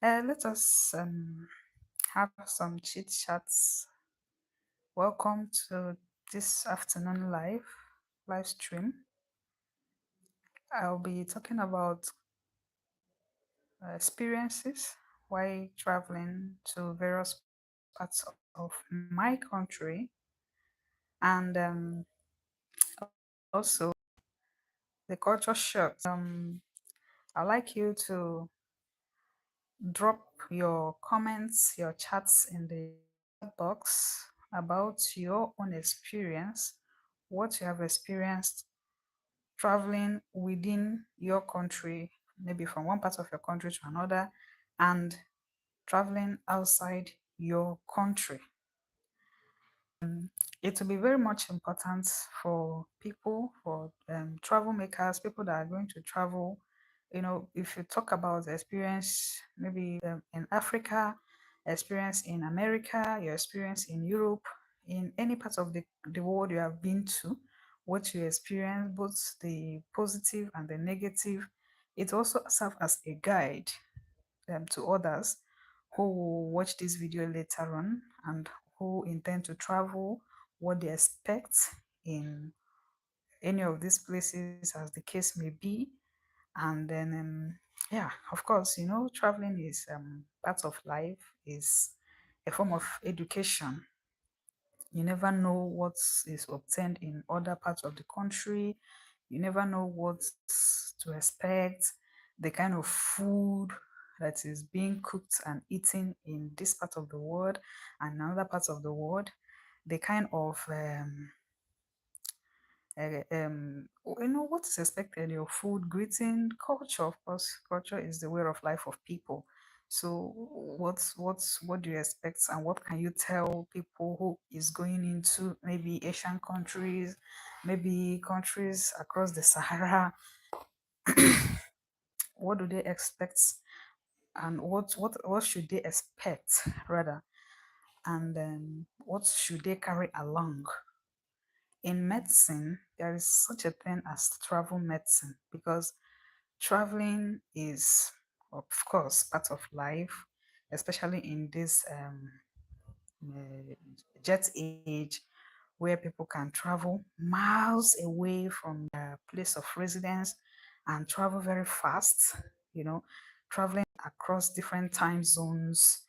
Let us have some chit chats. Welcome to this afternoon live stream. I'll be talking about experiences while traveling to various parts of my country, and also the culture shock. I'd like you to drop your comments, your chats in the chat box about your own experience, what you have experienced traveling within your country, maybe from one part of your country to another, and traveling outside your country. It will be very much important for people, for travel makers, people that are going to travel. If you talk about the experience, maybe in Africa, experience in America, your experience in Europe, in any part of the world you have been to, what you experience, both the positive and the negative, it also serves as a guide to others who will watch this video later on and who intend to travel, what they expect in any of these places, as the case may be. And then, yeah, of course, traveling is part of life, is a form of education. You never know what is obtained in other parts of the country. You never know what to expect, the kind of food that is being cooked and eaten in this part of the world and another parts of the world, the kind of what is expected, your food, greeting, culture. Of course, culture is the way of life of people. So what do you expect, and what can you tell people who is going into maybe Asian countries, maybe countries across the Sahara? What do they expect, and what should they expect rather, and then what should they carry along? In medicine, there is such a thing as travel medicine, because traveling is, of course, part of life, especially in this jet age, where people can travel miles away from their place of residence and travel very fast, you know, traveling across different time zones,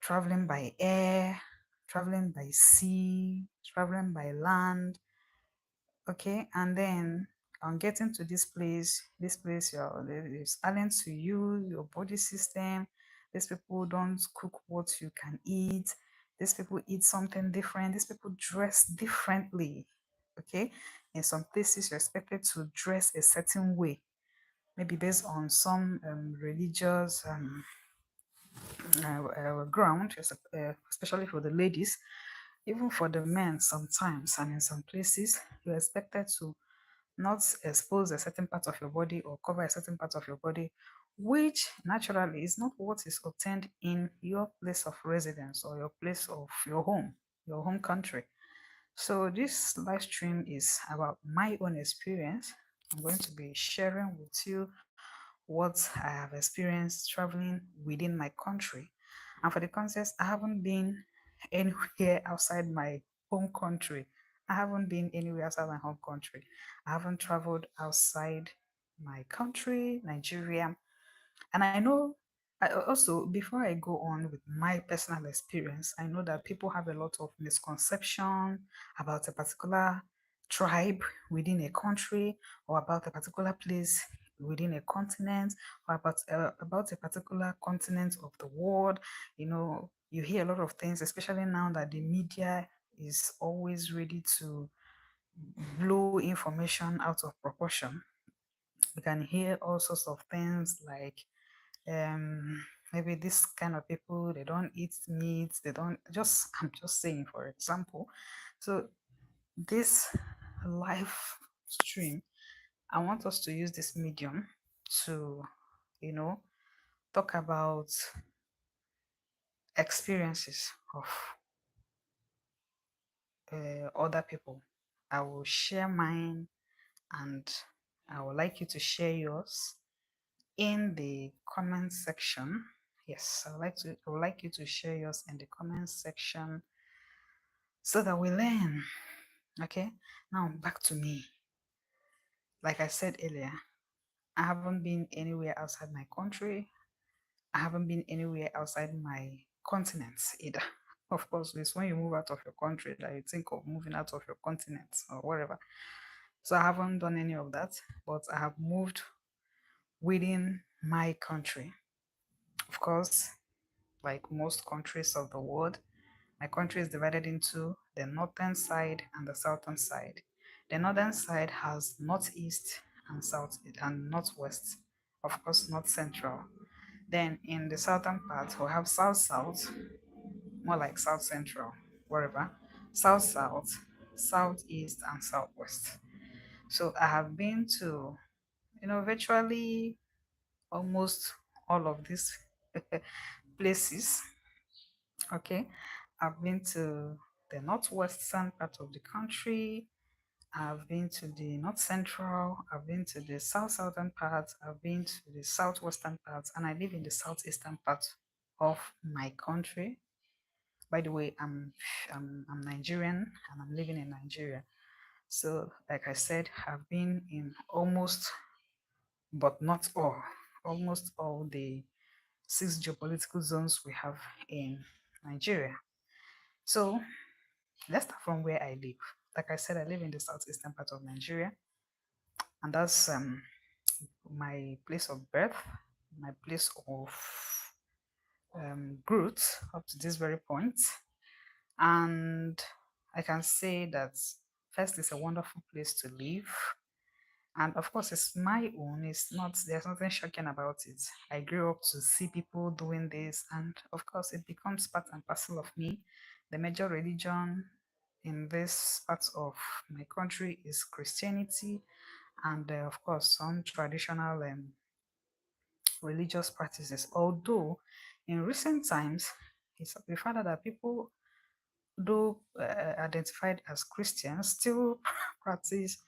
traveling by air, traveling by sea, traveling by land. Okay, and then on getting to this place is alien to you, your body system. These people don't cook what you can eat. These people eat something different. These people dress differently. Okay, in some places you're expected to dress a certain way, maybe based on some religious ground, especially for the ladies, even for the men sometimes, and in some places you're expected to not expose a certain part of your body or cover a certain part of your body, which naturally is not what is obtained in your place of residence or your place of your home country. So this live stream is about my own experience. I'm going to be sharing with you what I have experienced traveling within my country. And for the context, I haven't been anywhere outside my home country. I haven't been anywhere outside my home country. I haven't traveled outside my country, Nigeria. And I know, also, before I go on with my personal experience, I know that people have a lot of misconception about a particular tribe within a country, or about a particular place within a continent, or about a particular continent of the world. You hear a lot of things, especially now that the media is always ready to blow information out of proportion. You can hear all sorts of things like, maybe this kind of people, they don't eat meat, they don't just I'm just saying, for example. So this live stream, I want us to use this medium to, you know talk about experiences of other people. I will share mine, and I would like you to share yours in the comment section. Yes, I would like you to share yours in the comment section so that we learn. Okay, now back to me. Like I said earlier, I haven't been anywhere outside my country. I haven't been anywhere outside my continent either. Of course, it's when you move out of your country that you think of moving out of your continent or wherever. So I haven't done any of that, but I have moved within my country. Of course, like most countries of the world, my country is divided into the northern side and the southern side. The northern side has northeast and south and northwest, of course, north central. Then in the southern part, we have south south, more like south central, wherever, south south, southeast, and southwest. So I have been to, virtually almost all of these places. Okay, I've been to the northwestern part of the country. I've been to the north central. I've been to the southern part. I've been to the southwestern part, and I live in the southeastern part of my country. By the way, I'm Nigerian and I'm living in Nigeria. So, like I said, I've been in but not all, almost all the six geopolitical zones we have in Nigeria. So let's start from where I live. Like I said, I live in the southeastern part of Nigeria, and that's my place of birth, my place of growth up to this very point. And I can say that first, it's a wonderful place to live. And of course, it's my own. It's not, there's nothing shocking about it. I grew up to see people doing this, and of course, it becomes part and parcel of me. The major religion in this part of my country is Christianity, and of course, some traditional religious practices. Although, in recent times, we found out that people, though identified as Christians, still practice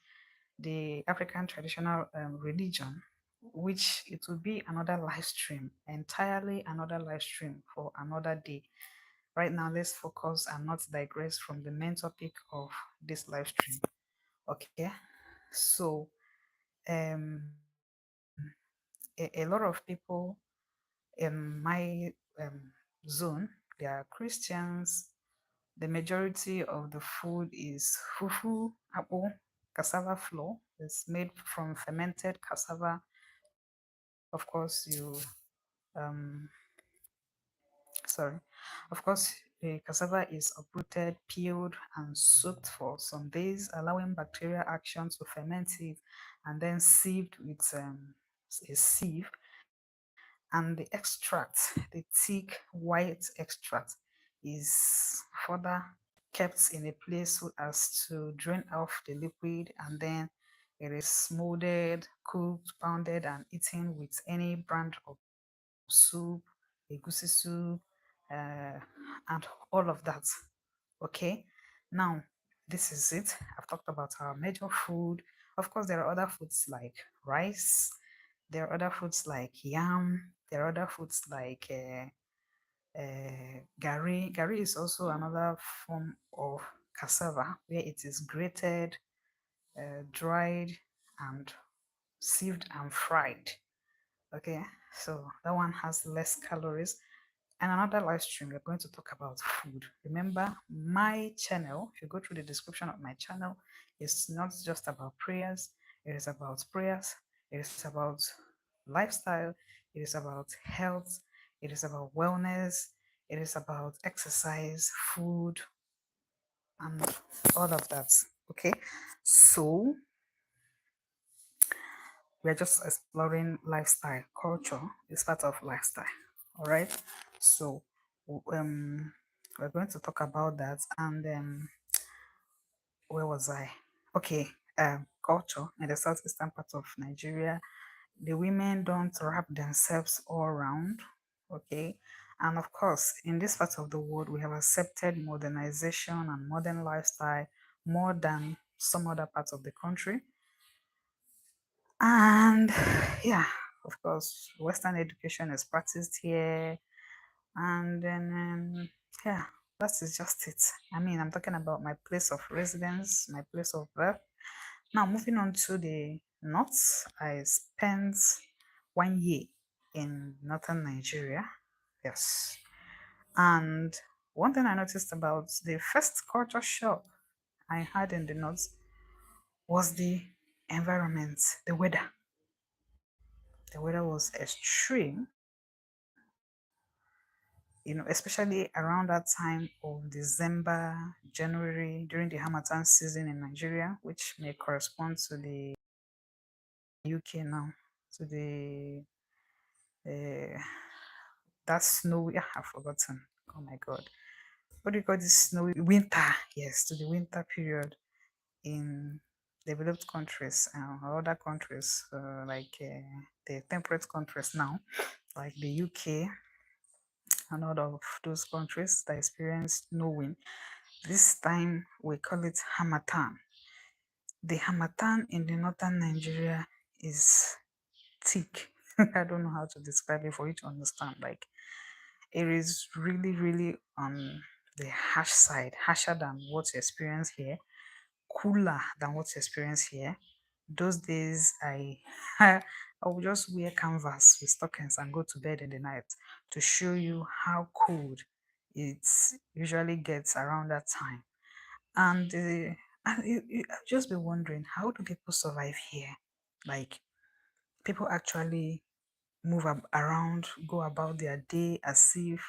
the African traditional religion, which it will be another live stream, entirely another live stream for another day. Right now, let's focus and not digress from the main topic of this live stream. Okay, so a lot of people in my zone, they are Christians. The majority of the food is fufu, apple, cassava flour. It's made from fermented cassava. Of course, um, sorry, of course, the cassava is uprooted, peeled, and soaked for some days, allowing bacterial action to ferment it, and then sieved with a sieve. And the extract, the thick white extract, is further kept in a place so as to drain off the liquid, and then it is molded, cooked, pounded, and eaten with any brand of soup, egusi soup, uh, and all of that. Okay, now this is it. I've talked about our major food. Of course, there are other foods like rice, there are other foods like yam, there are other foods like gari. Gari is also another form of cassava where it is grated, dried, and sieved and fried. Okay, so that one has less calories. And another live stream, we're going to talk about food. Remember, my channel, if you go through the description of my channel, it's not just about prayers, it is about prayers, it is about lifestyle, it is about health, it is about wellness, it is about exercise, food, and all of that. Okay, so we're just exploring lifestyle. Culture is part of lifestyle. All right. So we're going to talk about that. And where was I? Okay. Culture in the southeastern part of Nigeria. The women don't wrap themselves all around. Okay. And of course, in this part of the world, we have accepted modernization and modern lifestyle more than some other parts of the country. And yeah, of course, Western education is practiced here. And then, yeah, that is just it. I mean, I'm talking about my place of residence, my place of birth. Now, moving on to the north, I spent 1 year in northern Nigeria. Yes. And one thing I noticed about the first culture shock I had in the north was the environment, the weather. The weather was extreme, especially around that time of December, January, during the Hamatan season in Nigeria, which may correspond to the UK now, to the uh, that snowy. I've forgotten. Oh my God, what do you call this snowy winter? Yes, to the winter period in developed countries or other countries like the temperate countries now, like the UK and all of those countries that experience no wind. This time we call it Hamatan. The Hamatan in the northern Nigeria is thick. I don't know how to describe it for you to understand. Like it is really, really on the harsh side, harsher than what you experience here, cooler than what you experience here. Those days I would just wear canvas with stockings and go to bed in the night to show you how cold it usually gets around that time. And I've just been wondering, how do people survive here? Like people actually around, go about their day as if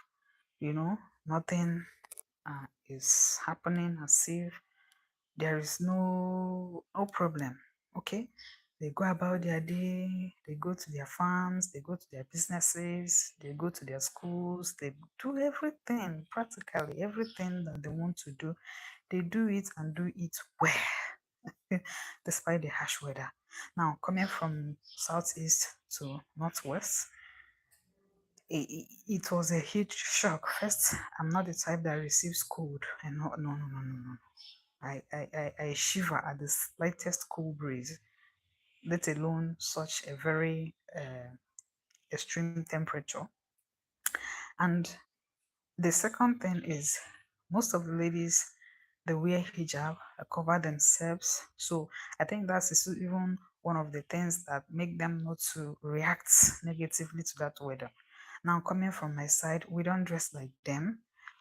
nothing is happening, as if there is no problem. Okay, they go about their day, they go to their farms, they go to their businesses, they go to their schools, they do everything, practically everything that they want to do. They do it and do it well despite the harsh weather. Now, coming from southeast to northwest, it was a huge shock. First, I'm not the type that receives cold. And no. I shiver at the slightest cool breeze, let alone such a very extreme temperature. And the second thing is most of the ladies, they wear hijab, cover themselves. So I think that is even one of the things that make them not to react negatively to that weather. Now coming from my side, we don't dress like them.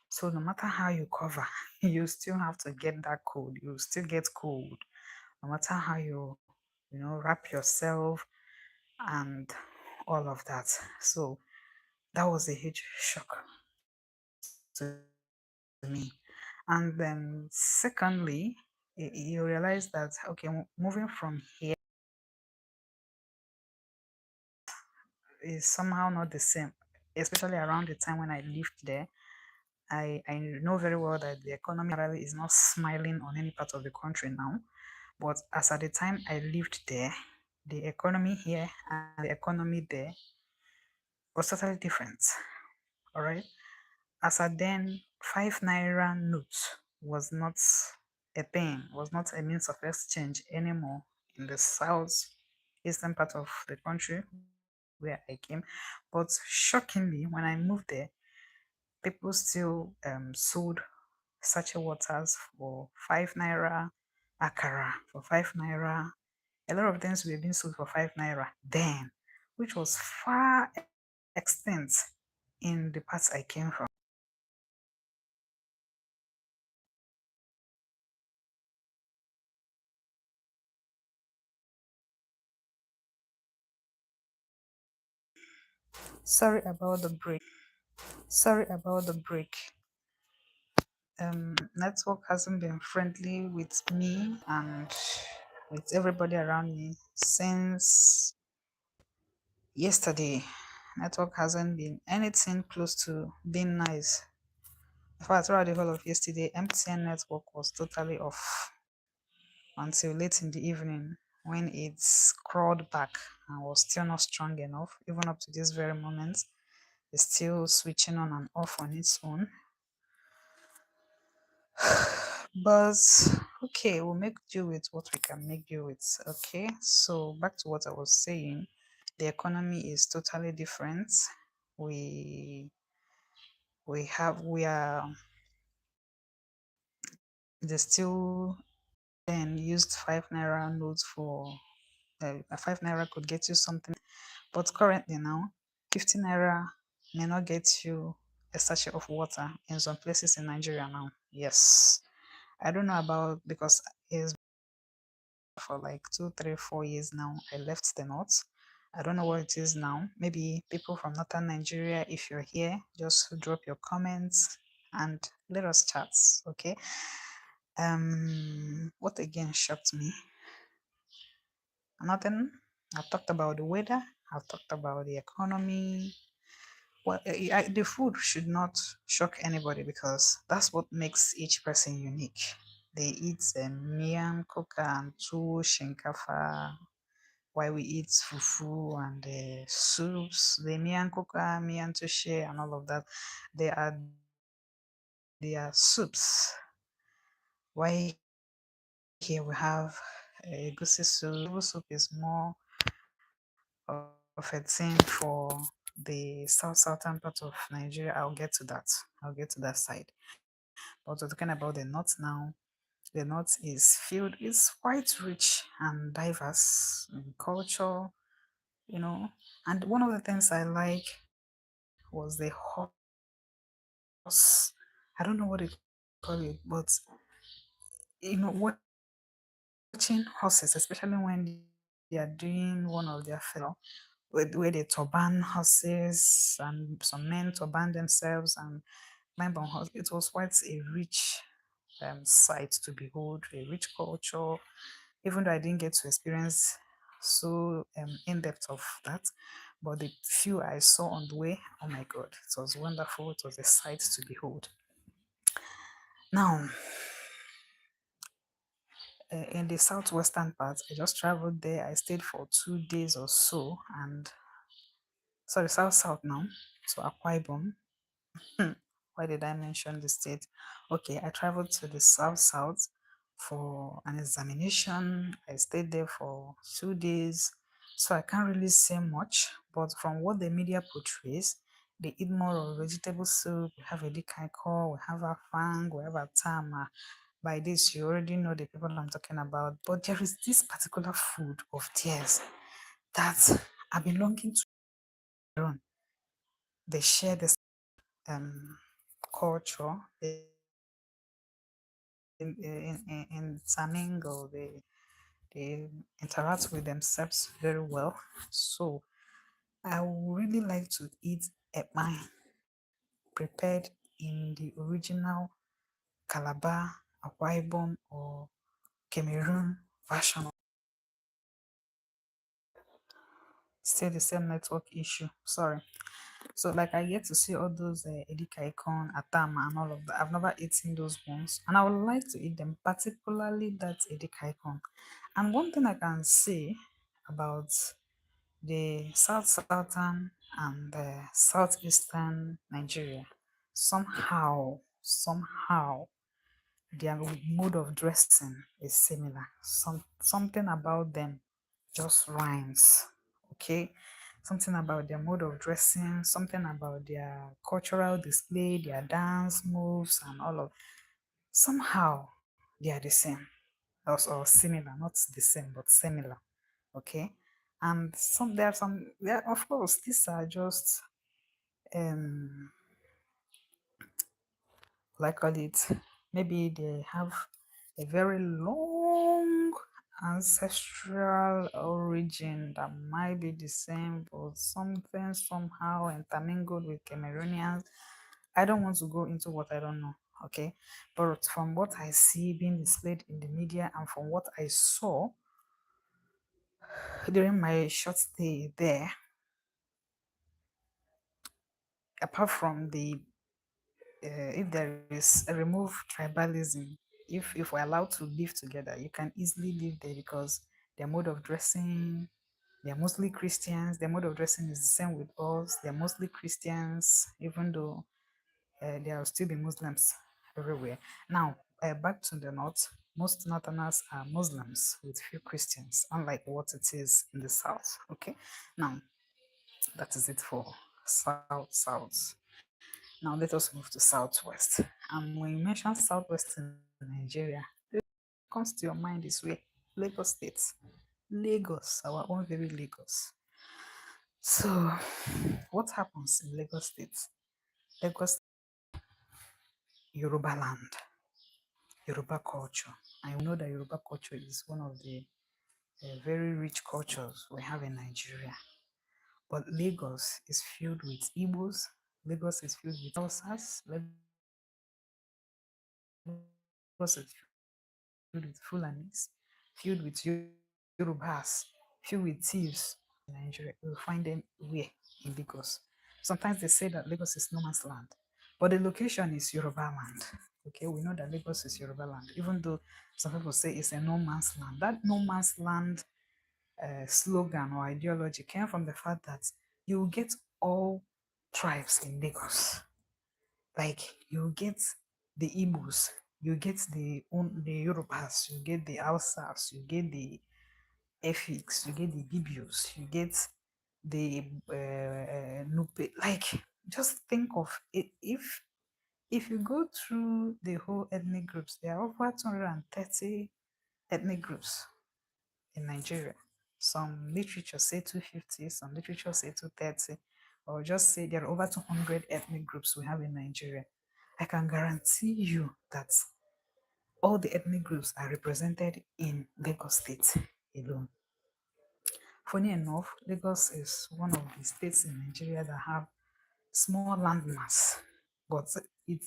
So no matter how you cover, you still have to get that cold. You still get cold. No matter how you, wrap yourself and all of that. So that was a huge shock to me. And then secondly, you realize that okay, moving from here is somehow not the same, especially around the time when I lived there. I know very well that the economy really is not smiling on any part of the country now. But as at the time I lived there, the economy here and the economy there was totally different. All right. As at then, 5 naira note was not a thing, was not a means of exchange anymore in the south eastern part of the country where I came. But shockingly, when I moved there, people still sold sachet waters for 5 naira, akara for 5 naira. A lot of things were being sold for 5 naira then, which was far extent in the parts I came from. Sorry about the break. Sorry about the break. Network hasn't been friendly with me and with everybody around me since yesterday. Network hasn't been anything close to being nice. In fact, throughout the whole of yesterday, MTN network was totally off until late in the evening when it crawled back and was still not strong enough. Even up to this very moment, it's still switching on and off on its own. But okay, we'll make do with what we can make do with. Okay, so back to what I was saying, the economy is totally different. We they still then used 5 naira notes for, a 5 naira could get you something, but currently now 50 naira may not get you a sachet of water in some places in Nigeria now. Yes, I don't know about, because it's for like 2, 3, 4 years now. I left the north. I don't know what it is now. Maybe people from northern Nigeria, if you're here, just drop your comments and let us chat. Okay. What again shocked me? Nothing. I've talked about the weather. I've talked about the economy. Well, the food should not shock anybody because that's what makes each person unique. They eat miyan kuka and tuwo shinkafa, while we eat fufu and soups. The miyan kuka, miyan tushe, and all of that, they are soups. Why here we have goosey soup. Vegetable soup is more of a thing for the southern part of Nigeria. I'll get to that side. But we're talking about the north now. The north is quite rich and diverse in culture, you know. And one of the things I like was the horse. I don't know what they call it, but watching horses, especially when they are doing one of their where they turban horses and some men turban themselves and climb on horse. It was quite a rich sight to behold, a rich culture. Even though I didn't get to experience so in depth of that, but the few I saw on the way, oh my God, it was wonderful. It was a sight to behold. Now, in the southwestern part, I just traveled there. I stayed for 2 days or so, and sorry, south now, so Akwa Ibom. Why did I mention the state? Okay, I traveled to the south for an examination. I stayed there for 2 days, so I can't really say much. But from what the media portrays, they eat more of vegetable soup. We have a dikaiko, we have a fang, we have a tama. By this, you already know the people I'm talking about. But there is this particular food of theirs that I've been longing to learn. They share this culture in Samingo. They interact with themselves very well. So I would really like to eat epine prepared in the original Calabar, Akwa Ibom, or Cameroon version. Still the same network issue. Sorry. So like I get to see all those edikaikon, atama, and all of that. I've never eaten those ones, and I would like to eat them, particularly that edikaikon. And one thing I can say about the southern and the southeastern Nigeria, somehow their mode of dressing is similar. Something about them just rhymes. Okay, something about their mode of dressing, something about their cultural display, their dance moves, and all of, somehow they are the same, or similar, not the same but similar. Okay, and yeah, of course, these are just um like call it, maybe they have a very long ancestral origin that might be the same, but something somehow intermingled with Cameroonians. I don't want to go into what I don't know, okay? But from what I see being displayed in the media and from what I saw during my short stay there, apart from the if there is a remove tribalism, if we're allowed to live together, you can easily live there because their mode of dressing, they're mostly Christians. Their mode of dressing is the same with us. They're mostly Christians, even though there will still be Muslims everywhere. Now, back to the north, most northerners are Muslims with few Christians, unlike what it is in the south. Okay, now that is it for south. Now let us move to Southwest. And when you mention Southwest in Nigeria, comes to your mind is where? Lagos State. Lagos, our own very Lagos. So, what happens in Lagos State? Lagos, Yoruba land, Yoruba culture. And we know that Yoruba culture is one of the very rich cultures we have in Nigeria. But Lagos is filled with Igbos, Lagos is filled with Hausas, Lagos is filled with Fulanis, filled with Yorubas, filled with thieves. In Nigeria, you will find them where? In Lagos. Sometimes they say that Lagos is no man's land, but the location is Yoruba land. Okay, we know that Lagos is Yoruba land, even though some people say it's a no man's land. That no man's land slogan or ideology came from the fact that you will get all tribes in Lagos. Like you get the Igbos, you get the Yorubas, you get the Hausas, you get the Efiks, you get the Bibios, you get the Nupe. Like just think of it, if you go through the whole ethnic groups, there are over 230 ethnic groups in Nigeria. Some literature say 250, some literature say 230, or just say there are over 200 ethnic groups we have in Nigeria. I can guarantee you that all the ethnic groups are represented in Lagos State alone. Funny enough, Lagos is one of the states in Nigeria that have small landmass, but it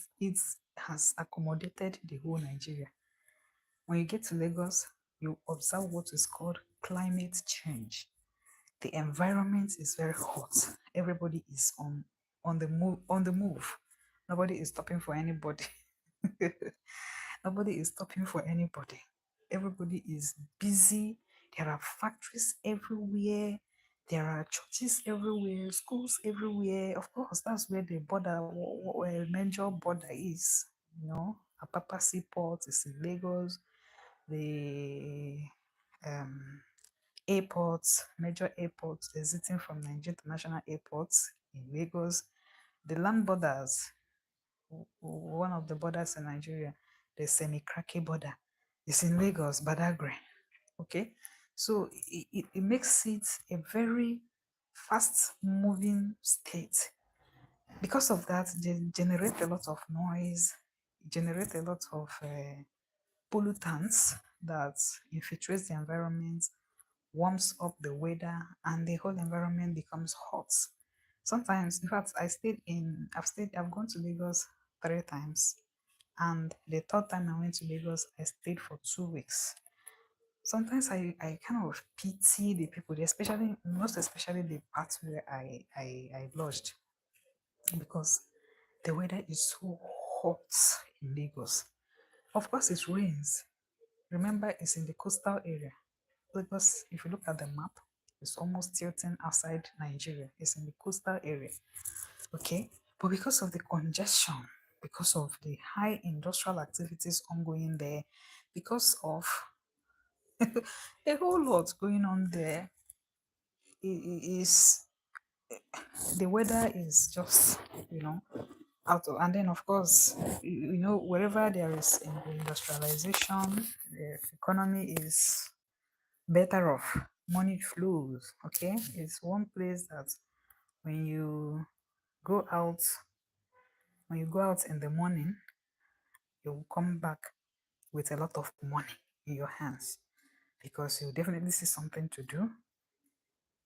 has accommodated the whole Nigeria. When you get to Lagos, you observe what is called climate change. The environment is very hot. Everybody is on the move. Nobody is stopping for anybody. Nobody is stopping for anybody. Everybody is busy. There are factories everywhere. There are churches everywhere, schools everywhere. Of course, that's where the border, where major border is. You know, Apapa Seaport is in Lagos. The um, airports, major airports exiting from Nigeria international airports in Lagos. The land borders, one of the borders in Nigeria, the semi-cracky border, is in Lagos, Badagry. Okay, so it makes it a very fast-moving state. Because of that, they generate a lot of noise, generate a lot of pollutants that infiltrates the environment, warms up the weather, and the whole environment becomes hot. Sometimes, in fact, I've gone to Lagos 3 times, and the third time I went to Lagos, I stayed for 2 weeks. Sometimes I kind of pity the people, most especially the parts where I lodged, because the weather is so hot in Lagos. Of course, it rains. Remember, it's in the coastal area. Lagos, if you look at the map, it's almost tilting outside Nigeria. It's in the coastal area. Okay? But because of the congestion, because of the high industrial activities ongoing there, because of a whole lot going on there, is the weather is just, out of, and then of course, wherever there is industrialization, the economy is better off. Money flows. Okay, it's one place that when you go out, in the morning, you will come back with a lot of money in your hands, because you definitely see something to do.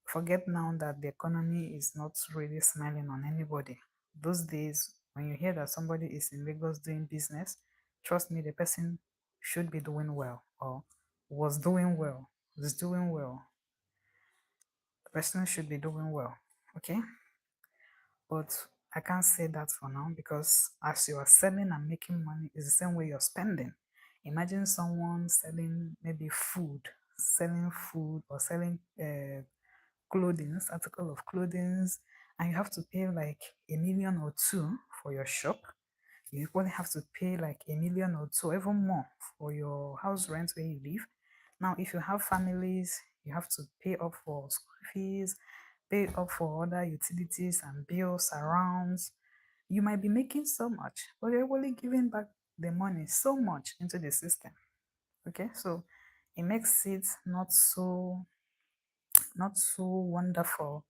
Forget now that the economy is not really smiling on anybody. Those days, when you hear that somebody is in Lagos doing business, trust me, the person should be doing well, or was doing well, is doing well. The person should be doing well. Okay? But I can't say that for now, because as you are selling and making money, it's the same way you're spending. Imagine someone selling food or selling clothing, article of clothing, and you have to pay like 1 million or two for your shop. You equally have to pay like 1 million or two, even more, for your house rent where you live. Now, if you have families, you have to pay up for school fees, pay up for other utilities and bills around. You might be making so much, but you're only giving back the money so much into the system. Okay, so it makes it not so wonderful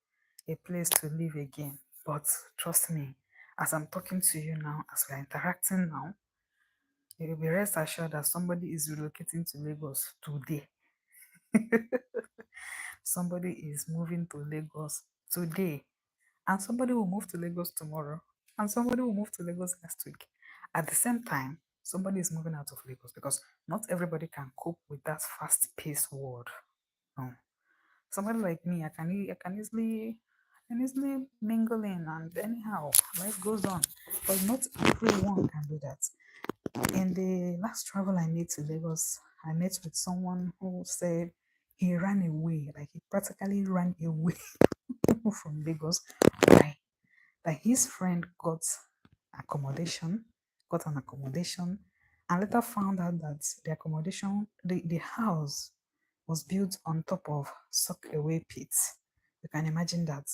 a place to live again. But trust me, as I'm talking to you now, as we're interacting now, you'll be rest assured that somebody is relocating to Lagos today. Somebody is moving to Lagos today, and somebody will move to Lagos tomorrow, and somebody will move to Lagos next week. At the same time, somebody is moving out of Lagos because not everybody can cope with that fast-paced world. No, somebody like me, I can easily mingle in, and anyhow, life goes on. But not everyone can do that. In the last travel I made to Lagos, I met with someone who said he ran away, like he practically ran away from Lagos. Why? That his friend accommodation, got an accommodation, and later found out that the house was built on top of sock away pits. You can imagine that,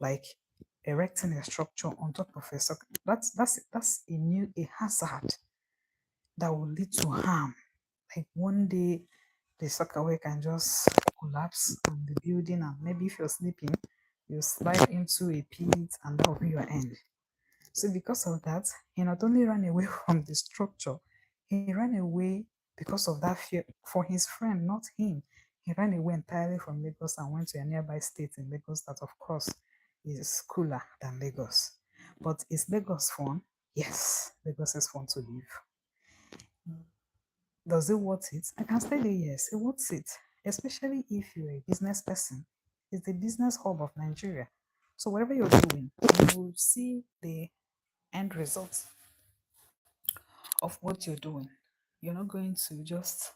like erecting a structure on top of a sock. That's a hazard that will lead to harm. Like one day the sockaway can just collapse on the building, and maybe if you're sleeping, you slide into a pit and that will be your end. So because of that, he not only ran away from the structure, he ran away because of that fear for his friend, not him. He ran away entirely from Lagos and went to a nearby state in Lagos that, of course, is cooler than Lagos. But is Lagos fun? Yes, Lagos is fun to live. Does it worth it? I can tell you yes, it worth it. Especially if you're a business person. It's the business hub of Nigeria. So whatever you're doing, you will see the end result of what you're doing. You're not going to just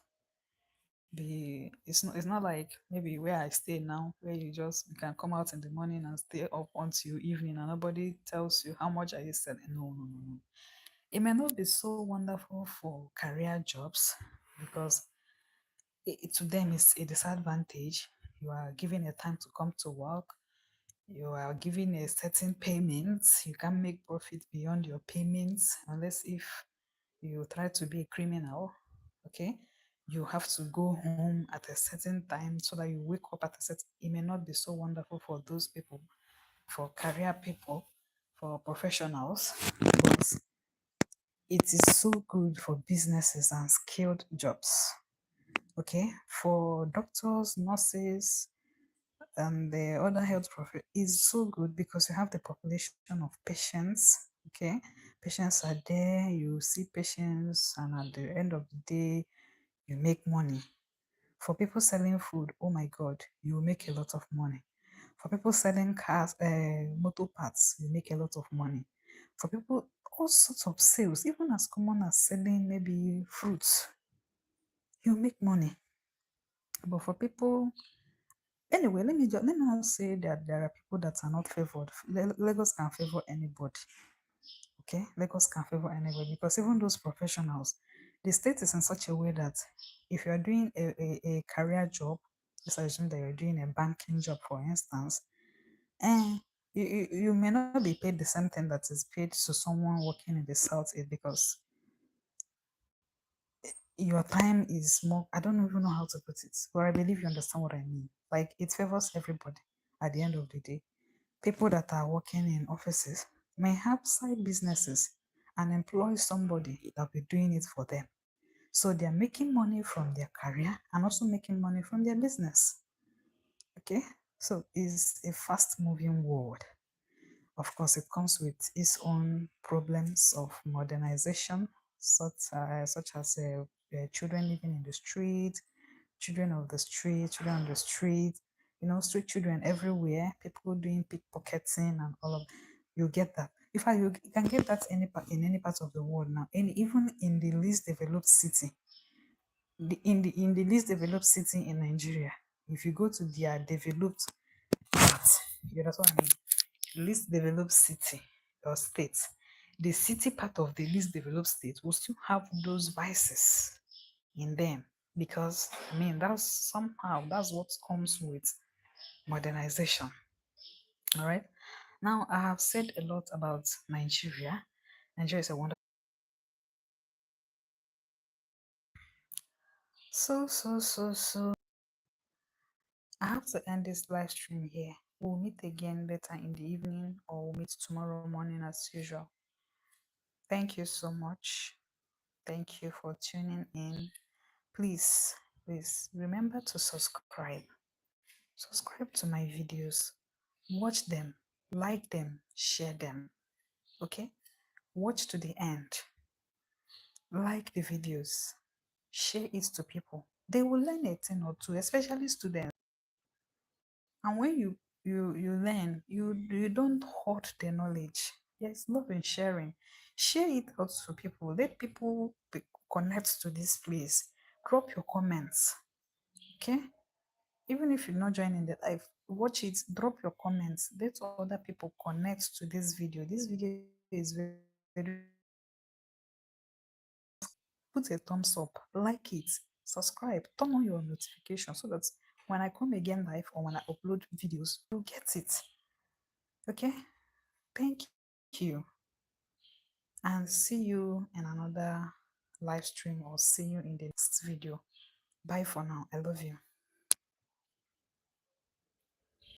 be it's not like maybe where I stay now, where you can come out in the morning and stay up until evening and nobody tells you how much are you selling. No, no, no, no. It may not be so wonderful for career jobs because to them it's a disadvantage. You are given a time to come to work. You are given a certain payment. You can't make profit beyond your payments unless if you try to be a criminal. Okay, you have to go home at a certain time so that you wake up at a certain. It may not be so wonderful for those people, for career people, for professionals, but it is so good for businesses and skilled jobs. Okay, for doctors, nurses, and the other health profit is so good because you have the population of patients. Okay, patients are there, you see patients, and at the end of the day, you make money. For people selling food, oh my god, you make a lot of money. For people selling cars, motor parts, you make a lot of money. For people, all sorts of sales, even as common as selling maybe fruits, you make money. But for people, anyway, let me not say that there are people that are not favored. Lagos can favor anybody. Okay, Lagos can favor anybody because even those professionals, the state is in such a way that if you are doing a career job, let's assume that you're doing a banking job, for instance, and you may not be paid the same thing that is paid to someone working in the south because your time is more. I don't even know how to put it, but I believe you understand what I mean. Like it favors everybody at the end of the day. People that are working in offices may have side businesses and employ somebody that will be doing it for them. So they're making money from their career and also making money from their business. Okay, so it's a fast moving world. Of course, it comes with its own problems of modernization, such as children living in the street, children of the street, children on the street, street children everywhere, people doing pickpocketing and all of. You get that. In fact, you can get that in any part of the world now, and even in the least developed city, in the least developed city in Nigeria, if you go to their developed part, that's what I mean, least developed city or state, the city part of the least developed state will still have those vices in them because I mean that's what comes with modernization. All right. Now, I have said a lot about Nigeria. Nigeria is a wonderful. So. I have to end this live stream here. We'll meet again later in the evening, or we'll meet tomorrow morning as usual. Thank you so much. Thank you for tuning in. Please remember to subscribe. Subscribe to my videos. Watch them, like them, share them. Okay? Watch to the end. Like the videos. Share it to people. They will learn a thing or two, especially students. And when you learn, you don't hoard the knowledge. Yes, love and sharing. Share it out to people. Let people connect to this place. Drop your comments. Okay? Even if you're not joining the live, watch it, drop your comments. Let other people connect to this video. This video is very, put a thumbs up, like it, subscribe, turn on your notification so that when I come again live or when I upload videos, you get it. Okay? Thank you. And see you in another live stream or see you in the next video. Bye for now. I love you.